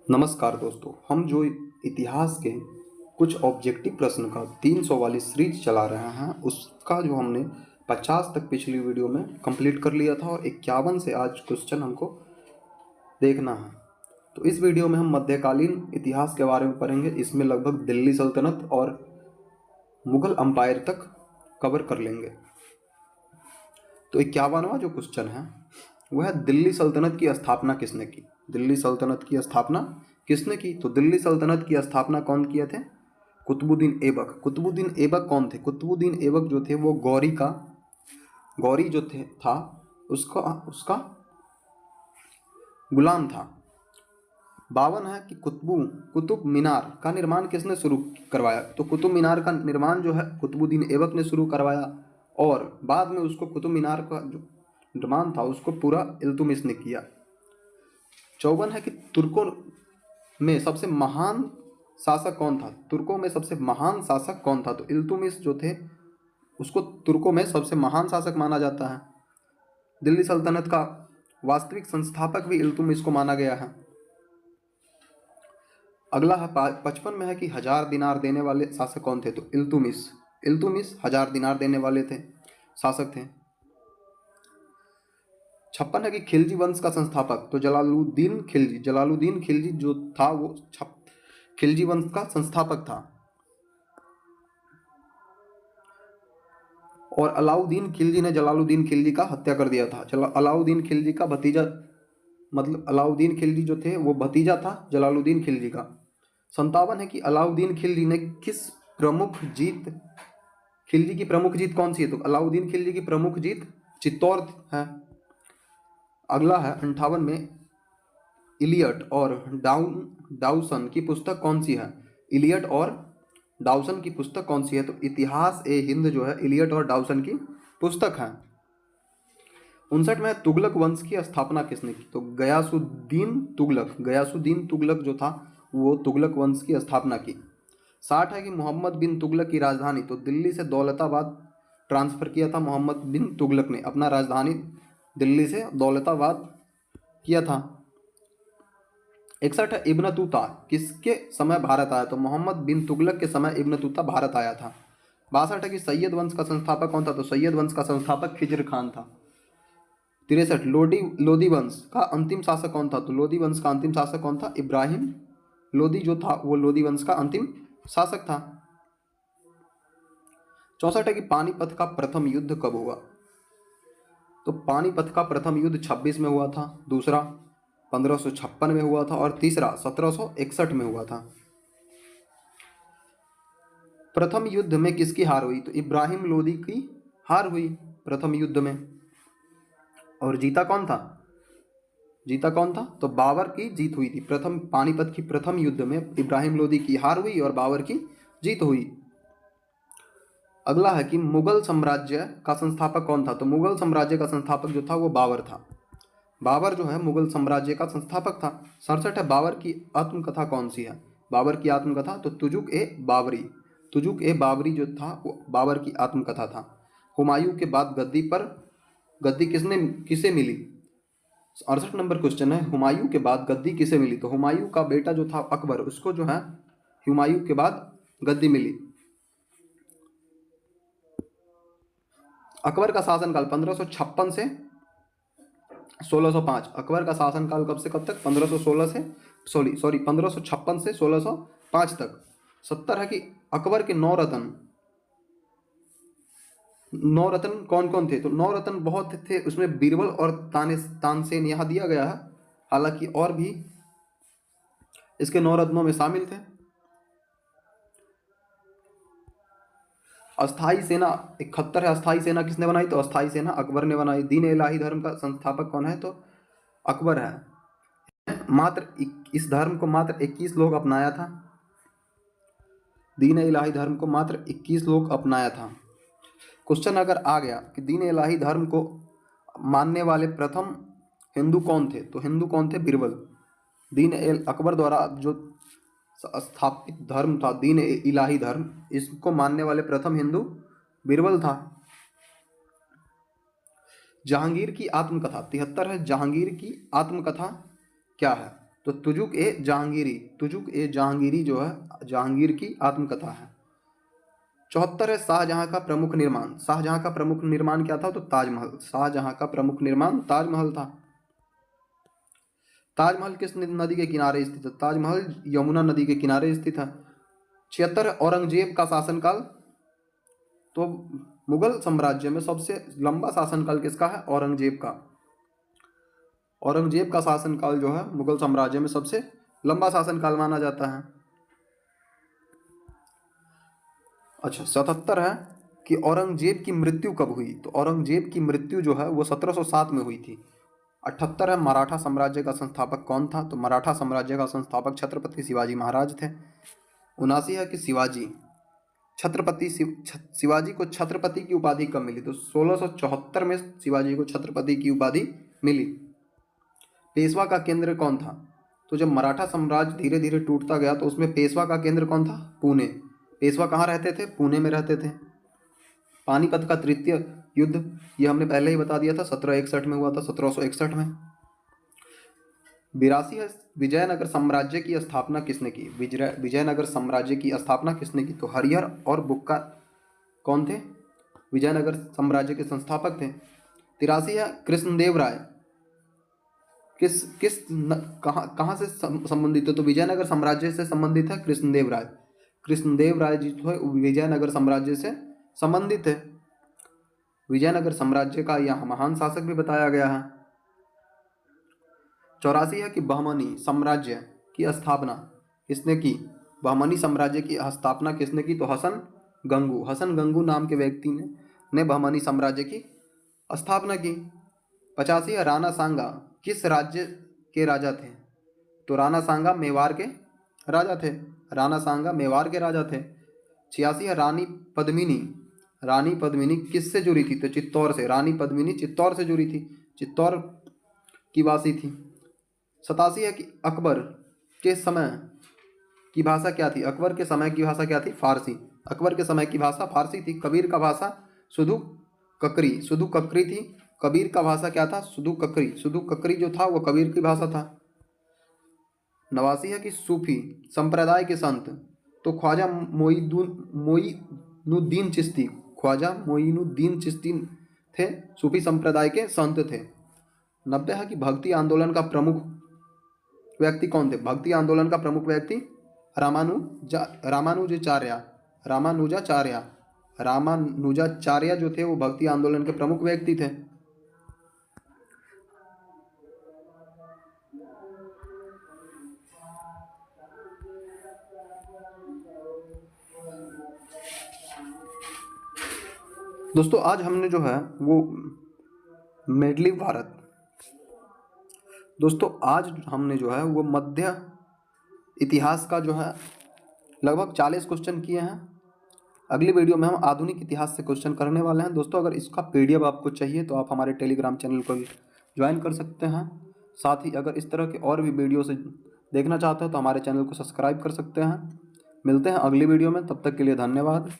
नमस्कार दोस्तों, हम जो इतिहास के कुछ ऑब्जेक्टिव प्रश्न का 300 वाली सीरीज चला रहे हैं उसका जो हमने 50 तक पिछली वीडियो में कंप्लीट कर लिया था और 51 से आज क्वेश्चन हमको देखना है। तो इस वीडियो में हम मध्यकालीन इतिहास के बारे में पढ़ेंगे। इसमें लगभग दिल्ली सल्तनत और मुगल अंपायर तक कवर कर लेंगे। तो 51वां जो क्वेश्चन है वह है दिल्ली सल्तनत की स्थापना किसने की। दिल्ली सल्तनत की स्थापना किसने की? तो दिल्ली सल्तनत की स्थापना कौन किए थे? कुतुबुद्दीन ऐबक। कुतुबुद्दीन ऐबक कौन थे? कुतुबुद्दीन ऐबक जो थे वो गौरी जो थे था उसका उसका गुलाम था। 52 है कि कुतुब मीनार का निर्माण किसने शुरू करवाया? तो कुतुब मीनार का निर्माण जो है कुतुबुद्दीन ऐबक ने शुरू करवाया और बाद में उसको कुतुब मीनार का जो निर्माण था उसको पूरा इल्तुतमिश ने किया। 54 है कि तुर्कों में सबसे महान शासक कौन था? तुर्कों में सबसे महान शासक कौन था? तो इल्तुतमिश जो थे उसको तुर्कों में सबसे महान शासक माना जाता है। दिल्ली सल्तनत का वास्तविक संस्थापक भी इल्तुतमिश को माना गया है। अगला है 55 में है कि 1000 दिनार देने वाले शासक कौन थे? तो इल्तुतमिश। इल्तुतमिश 1000 दिनार देने वाले थे शासक थे। 56 है कि खिलजी वंश का संस्थापक। तो जलालुद्दीन खिलजी जो था वो खिलजी वंश का संस्थापक था। और अलाउद्दीन खिलजी ने जलालुद्दीन खिलजी का हत्या कर दिया था। अलाउद्दीन खिलजी का भतीजा, मतलब अलाउद्दीन खिलजी जो थे वो भतीजा था जलालुद्दीन खिलजी का। 57 है कि अलाउद्दीन खिलजी ने खिलजी की प्रमुख जीत कौन सी है? तो अलाउद्दीन खिलजी की प्रमुख जीत चित्तौड़ है। अगला है 58 में इलियट और डाउसन की पुस्तक कौन सी है? इलियट और डाउसन की पुस्तक कौन सी है? तो इतिहास ए हिंद जो है इलियट और डाउसन की पुस्तक है। 59 में तुगलक वंश की स्थापना किसने की? तो गयासुद्दीन तुगलक जो था वो तुगलक वंश की स्थापना की। 60 है कि मोहम्मद बिन तुगलक की राजधानी, तो दिल्ली से दौलताबाद ट्रांसफर किया था मोहम्मद बिन तुगलक ने, अपना राजधानी दिल्ली से दौलताबाद किया था। 61 है इब्न तूता किसके समय भारत आया? तो मोहम्मद बिन तुगलक के समय इब्न तूता भारत आया था। 62 है कि सैयद वंश का संस्थापक कौन था? तो सैयद वंश का संस्थापक खिज्र खान था। 63 लोदी वंश का अंतिम शासक कौन था? तो लोदी वंश का अंतिम शासक कौन था? इब्राहिम लोदी जो था वो लोदी वंश का अंतिम शासक था। 64 है कि पानीपत का प्रथम युद्ध कब हुआ? तो पानीपत का प्रथम युद्ध 26 में हुआ था, दूसरा 1556 में हुआ था और तीसरा 1761 में हुआ था। प्रथम युद्ध में किसकी हार हुई? तो इब्राहिम लोदी की हार हुई प्रथम युद्ध में। और जीता कौन था? तो बाबर की जीत हुई थी। पानीपत की प्रथम युद्ध में इब्राहिम लोदी की हार हुई और बाबर की जीत हुई। अगला है कि मुगल साम्राज्य का संस्थापक कौन था? तो मुगल साम्राज्य का संस्थापक जो था वो बाबर था। बाबर जो है मुगल साम्राज्य का संस्थापक था। 67 है बाबर की आत्मकथा कौन सी है? बाबर की आत्मकथा तो तुजुक ए बाबरी जो था वो बाबर की आत्मकथा था। हुमायूं के बाद गद्दी किसे मिली? 68 नंबर क्वेश्चन है, हुमायूं के बाद गद्दी किसे मिली? तो हुमायूं का बेटा जो था अकबर, उसको जो है हुमायूं के बाद गद्दी मिली। अकबर का शासनकाल 1556 से 1605। अकबर का शासनकाल कब से कब तक? 1556 से 1605 तक। 70 है कि अकबर के नौ रत्न कौन कौन थे? तो नौ रत्न बहुत थे, उसमें बीरबल और तानसेन यहाँ दिया गया है, हालांकि और भी इसके 9 रत्नों में शामिल थे। अस्थाई सेना 71 है, अस्थाई सेना किसने बनाई? तो अस्थाई सेना अकबर ने बनाई। दीन इलाही धर्म का संस्थापक कौन है? तो अकबर है। इस धर्म को मात्र 21 लोग अपनाया था। दीन इलाही धर्म को मात्र 21 लोग अपनाया था। क्वेश्चन अगर आ गया कि दीन इलाही धर्म को मानने वाले प्रथम हिंदू कौन थे? तो हिंदू कौन थे? बीरबल। अकबर द्वारा जो स्थापित धर्म था दीन इलाही धर्म, इसको मानने वाले प्रथम हिंदू बीरबल था। जहांगीर की आत्मकथा 73 है, जहांगीर की आत्मकथा क्या है? तो तुजुक ए जहांगीरी, तुजुक ए जहांगीरी जो है जहांगीर की आत्मकथा है। 74 है शाहजहां का प्रमुख निर्माण। शाहजहां का प्रमुख निर्माण क्या था? तो ताजमहल। शाहजहां का प्रमुख निर्माण ताजमहल था। ताजमहल किस नदी के किनारे स्थित है? ताजमहल यमुना नदी के किनारे स्थित है। 76 औरंगजेब का शासनकाल। तो मुगल साम्राज्य में सबसे लंबा शासनकाल किसका है? औरंगजेब का। औरंगजेब का शासनकाल जो है मुगल साम्राज्य में सबसे लंबा शासनकाल माना जाता है। अच्छा, 77 है कि औरंगजेब की मृत्यु कब हुई? तो औरंगजेब की मृत्यु जो है वो 1707 में हुई थी। 78 है मराठा साम्राज्य का संस्थापक कौन था? तो मराठा साम्राज्य का संस्थापक छत्रपति शिवाजी महाराज थे। 79 है कि शिवाजी को छत्रपति की उपाधि कब मिली? तो 1674 में शिवाजी को छत्रपति की उपाधि मिली। पेशवा का केंद्र कौन था? तो जब मराठा साम्राज्य धीरे धीरे टूटता गया तो उसमें पेशवा का केंद्र कौन था? पुणे। पेशवा कहाँ रहते थे? पुणे में रहते थे। पानीपत का तृतीय युद्ध ये हमने पहले ही बता दिया था, 1761 में हुआ था, 1761 में। 82 है विजयनगर साम्राज्य की स्थापना किसने की? विजयनगर साम्राज्य की स्थापना किसने की? तो हरिहर और बुक्का कौन थे? विजयनगर साम्राज्य के संस्थापक थे। 83 है कृष्णदेव राय कहाँ से संबंधित है? तो विजयनगर साम्राज्य से संबंधित है कृष्णदेव राय। कृष्णदेव राय जी जो है विजयनगर साम्राज्य से संबंधित है। विजयनगर साम्राज्य का यह महान शासक भी बताया गया है। 84 है कि बहमनी साम्राज्य की स्थापना किसने की? बहमनी साम्राज्य की स्थापना किसने की? तो हसन गंगू। हसन गंगू नाम के व्यक्ति ने बहमनी साम्राज्य की स्थापना की। 85 है राणा सांगा किस राज्य के राजा थे? तो राणा सांगा मेवाड़ के राजा थे। राणा सांगा मेवाड़ के राजा थे। 86 है रानी पद्मिनी। रानी पद्मिनी किससे जुड़ी थी? तो चित्तौड़ से। रानी पद्मिनी चित्तौड़ से जुड़ी थी, चित्तौड़ की वासी थी। 87 है कि अकबर के समय की भाषा क्या थी? अकबर के समय की भाषा क्या थी? फारसी। अकबर के समय की भाषा फारसी थी। कबीर का भाषा सुधु ककरी थी। कबीर का भाषा क्या था? सुधु ककरी जो था वो कबीर की भाषा था। 89 है कि सूफी संप्रदाय के संत। तो ख्वाजा मोइनुद्दीन चिश्ती। ख्वाजा मोइनुद्दीन चिश्ती थे, सूफी संप्रदाय के संत थे। 90 है कि भक्ति आंदोलन का प्रमुख व्यक्ति कौन थे? भक्ति आंदोलन का प्रमुख व्यक्ति रामानुजाचार्य जो थे वो भक्ति आंदोलन के प्रमुख व्यक्ति थे। दोस्तों आज हमने जो है वो मेडलिव भारत, दोस्तों आज हमने जो है वो मध्य इतिहास का जो है लगभग 40 क्वेश्चन किए हैं। अगली वीडियो में हम आधुनिक इतिहास से क्वेश्चन करने वाले हैं। दोस्तों अगर इसका पीडीएफ आपको चाहिए तो आप हमारे टेलीग्राम चैनल को ज्वाइन कर सकते हैं। साथ ही अगर इस तरह के और भी वीडियो से देखना चाहते हो तो हमारे चैनल को सब्सक्राइब कर सकते हैं। मिलते हैं अगली वीडियो में, तब तक के लिए धन्यवाद।